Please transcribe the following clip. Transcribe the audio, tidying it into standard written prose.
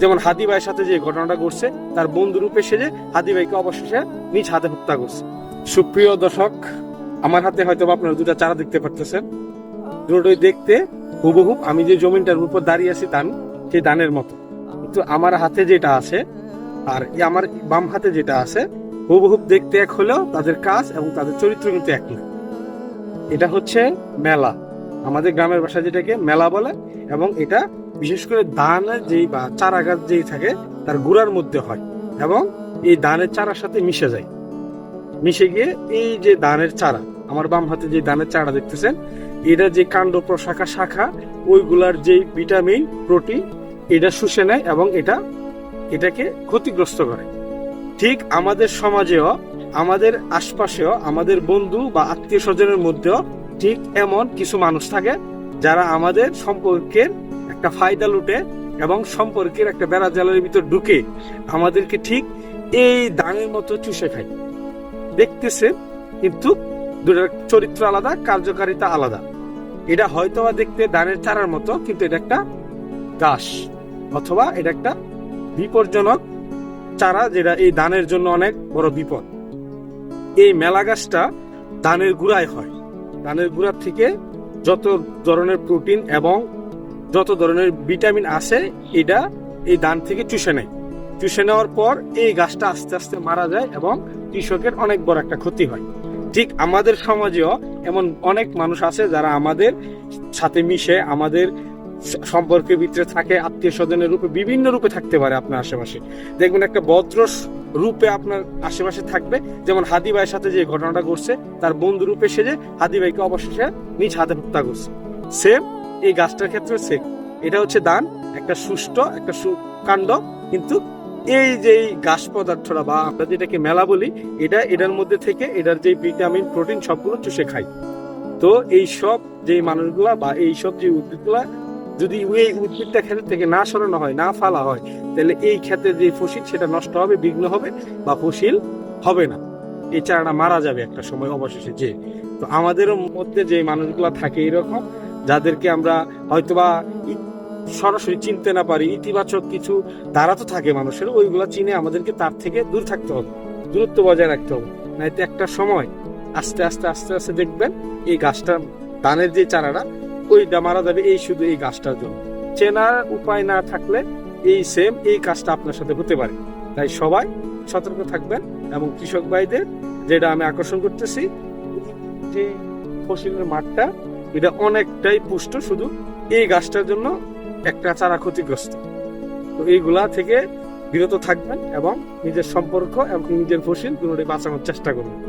যেমন হাদি ভাইয়ের সাথে যে ঘটনাটা ঘটছে, তার বন্ধু রূপে সেজে হাদি ভাইকে অবশেষে নিজ হাতে হত্যা করছে। সুপ্রিয় দর্শক, আমার হাতে হয়তো আপনারা দুটা চারা দেখতে পারতেছেন। দুটোই দেখতে হুবহুব আমি যে জমিটার উপর দাঁড়িয়ে আছি ধান, সেই ধানের মতো, কিন্তু আমার হাতে যেটা আছে আর আমার বাম হাতে যেটা আছে হুবহুব দেখতে এক হলেও তাদের কাজ এবং তাদের চরিত্র কিন্তু এক না। এটা হচ্ছে মেলা, আমাদের গ্রামের ভাষায় যেটাকে মেলা বলে, এবং এটা বিশেষ করে ধানের যেই বা চারা গাছ যেই থাকে তার গুড়ার মধ্যে হয় এবং এই ধানের চারার সাথে মিশে যায়। মিশে গিয়ে এই যে ধানের চারা, আমার বাম হাতে যে ধানের চারা দেখতেছেন, এটা যে কাণ্ড প্রশাখা শাখা ওইগুলার যে ভিটামিন প্রোটিন এটা শুষে নেয় এবং এটাকে ক্ষতিগ্রস্ত করে। ঠিক আমাদের সমাজেও, আমাদের আশপাশেও, আমাদের বন্ধু বা আত্মীয় স্বজনের মধ্যেও ঠিক এমন কিছু মানুষ থাকে যারা আমাদের সম্পর্কের একটা ফায়দা লুটে এবং সম্পর্কের একটা বেড়া জালের ভিতর ঢুকে আমাদেরকে ঠিক এই দানের মতো চুষে খায়। দেখতেছে কিন্তু দুটার চরিত্র আলাদা, কার্যকারিতা আলাদা। এটা হয়তো দেখতে ধানের চারার মতো, কিন্তু এটা একটা ঘাস অথবা এটা একটা বিপজ্জনক চারা, যেটা এই ধানের জন্য অনেক বড় বিপদ। এই মেলা গাছটা ধানের গুঁড়ায় হয়। ধানের গুঁড়ার থেকে যত ধরনের প্রোটিন এবং যত ধরনের ভিটামিন আছে এটা এই ধান থেকে চুষে নেয়। চুষে নেওয়ার পর এই গাছটা আস্তে আস্তে মারা যায় এবং কৃষকের অনেক বড় একটা ক্ষতি হয়। ঠিক আমাদের সমাজেও এমন অনেক মানুষ আছে যারা আমাদের সাথে মিশে, আমাদের সম্পর্কের ভিতরে থাকে, আত্মীয় স্বজনের রূপে, বিভিন্ন রূপে থাকতে পারে আপনার আশেপাশে। দেখবেন একটা ভদ্র রূপে আপনার আশেপাশে থাকবে, যেমন হাদি ভাইয়ের সাথে যে ঘটনাটা ঘটছে, তার বন্ধু রূপে সেজে হাদি ভাইকে অবশেষে নিজ হাতে হত্যা করছে। সেম এই গাছটার ক্ষেত্রে সেম। এটা হচ্ছে ধান, একটা সুষ্ঠু একটা কাণ্ড, কিন্তু এই যে ঘাস পদার্থটা বা আমরা যেটাকে মেলা বলি, এটার মধ্যে থেকে এটার যে ভিটামিন প্রোটিন সবগুলো চুষে খাই। তো এই সব যে মানুষগুলা বা এই সব যে উদ্ভিদগুলা যদি এই উদ্ভিদটা ক্ষেত্র থেকে না সরানো হয়, না ফালা হয়, তাহলে এই ক্ষেত্রে যে ফসিল সেটা নষ্ট হবে, বিঘ্ন হবে বা ফসিল হবে না, এই চারাটা মারা যাবে একটা সময় অবশেষে। যে তো আমাদের মধ্যে যে মানুষগুলা থাকে এরকম, যাদেরকে আমরা হয়তোবা সরাসরি চিনতে না পারি, ইতিবাচক কিছু ধারা তো থাকে মানুষের, ওইগুলা চিনে আমাদেরকে তার থেকে দূর থাকতে হবে, দূরত্ব বজায় রাখতে হবে। নাইতে একটা সময় আস্তে আস্তে আস্তে আস্তে দেখবেন এই গাছটা, ধানের যে চারাটা ওইটা মারা যাবে এই শুধু এই গাছটার জন্য। চেনার উপায় না থাকলে এই কাজটা আপনার সাথে হতে পারে। তাই সবাই সতর্ক থাকবেন এবং কৃষক ভাইদের যেটা আমি আকর্ষণ করতেছি, যে ফসলের মাঠটা এটা অনেকটাই পুষ্ট, শুধু এই গাছটার জন্য একটা চারা ক্ষতিগ্রস্ত। তো এইগুলা থেকে বিরত থাকবেন এবং নিজের সম্পর্ক এবং নিজের ফসল দুটোই বাঁচানোর চেষ্টা করবেন।